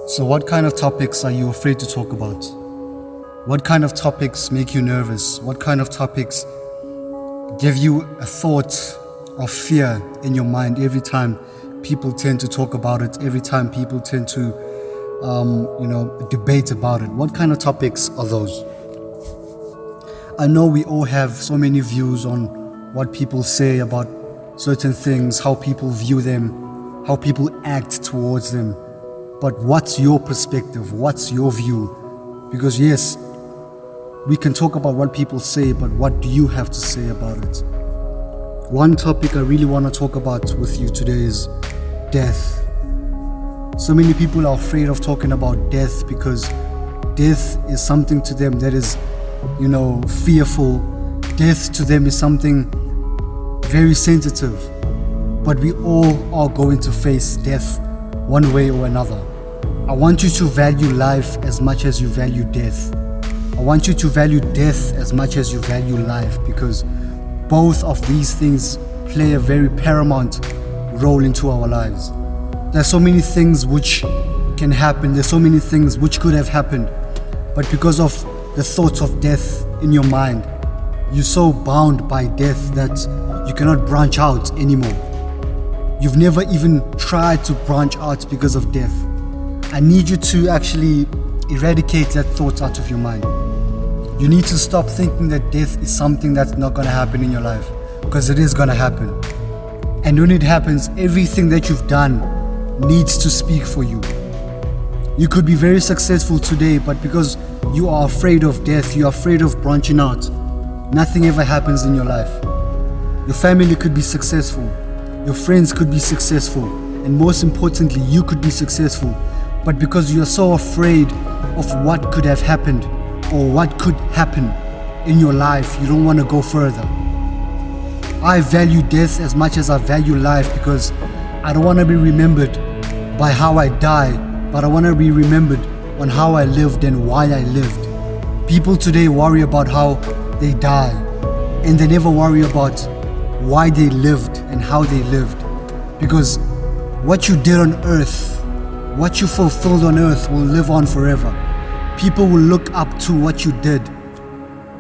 So what kind of topics are you afraid to talk about? What kind of topics make you nervous? What kind of topics give you a thought of fear in your mind every time people tend to talk about it, every time people tend to debate about it? What kind of topics are those? I know we all have so many views on what people say about certain things, how people view them, how people act towards them. But what's your perspective? What's your view? Because yes, we can talk about what people say, but what do you have to say about it? One topic I really want to talk about with you today is death. So many people are afraid of talking about death because death is something to them that is, fearful. Death to them is something very sensitive. But we all are going to face death one way or another. I want you to value life as much as you value death. I want you to value death as much as you value life, because both of these things play a very paramount role into our lives. There's so many things which can happen, there's so many things which could have happened, but because of the thoughts of death in your mind, you're so bound by death that you cannot branch out anymore. You've never even tried to branch out because of death. I need you to actually eradicate that thought out of your mind. You need to stop thinking that death is something that's not going to happen in your life, because it is going to happen. And when it happens, everything that you've done needs to speak for you. You could be very successful today, but because you are afraid of death, you're afraid of branching out, nothing ever happens in your life. Your family could be successful, your friends could be successful, and most importantly, you could be successful. But because you're so afraid of what could have happened or what could happen in your life, you don't want to go further. I value death as much as I value life, because I don't want to be remembered by how I die, but I want to be remembered on how I lived and why I lived. People today worry about how they die, and they never worry about why they lived and how they lived. Because what you did on earth, what you fulfilled on earth, will live on forever. People will look up to what you did,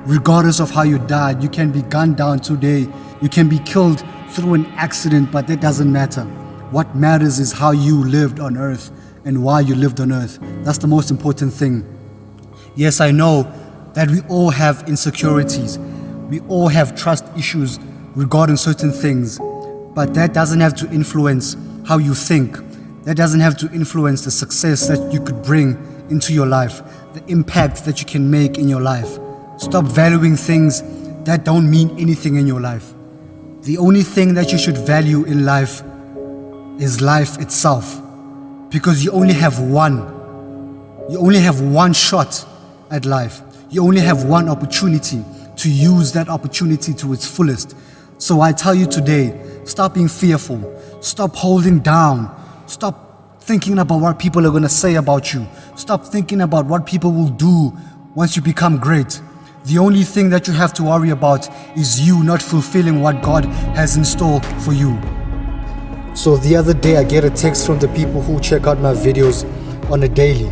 regardless of how you died. You can be gunned down today, you can be killed through an accident, but that doesn't matter. What matters is how you lived on earth and why you lived on earth. That's the most important thing. Yes, I know that we all have insecurities, we all have trust issues regarding certain things, but that doesn't have to influence how you think. That doesn't have to influence the success that you could bring into your life, the impact that you can make in your life. Stop valuing things that don't mean anything in your life. The only thing that you should value in life is life itself, because you only have one. You only have one shot at life. You only have one opportunity to use that opportunity to its fullest. So I tell you today, stop being fearful. Stop holding down. Stop thinking about what people are going to say about you. Stop thinking about what people will do once you become great. The only thing that you have to worry about is you not fulfilling what God has in store for you. So the other day I get a text from the people who check out my videos on a daily.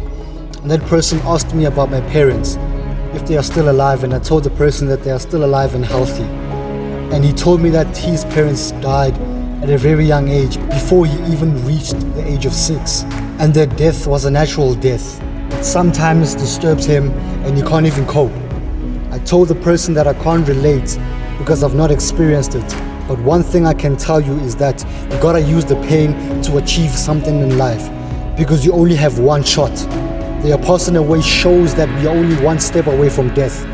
And that person asked me about my parents, if they are still alive, and I told the person that they are still alive and healthy. And he told me that his parents died at a very young age, before he even reached the age of 6. And their death was a natural death. It sometimes disturbs him and he can't even cope. I told the person that I can't relate because I've not experienced it. But one thing I can tell you is that you gotta use the pain to achieve something in life, because you only have one shot. The Apostle in a way shows that we are only one step away from death.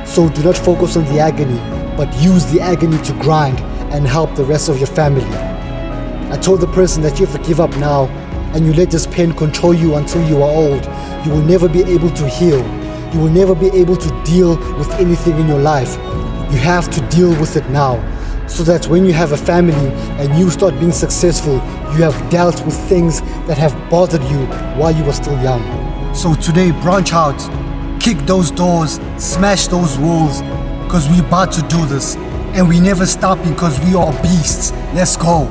So do not focus on the agony, but use the agony to grind and help the rest of your family. I told the person that if you give up now and you let this pain control you until you are old, you will never be able to heal. You will never be able to deal with anything in your life. You have to deal with it now, so that when you have a family and you start being successful, you have dealt with things that have bothered you while you were still young. So today, branch out, kick those doors, smash those walls, because we're about to do this. And we never stopping, because we are beasts. Let's go.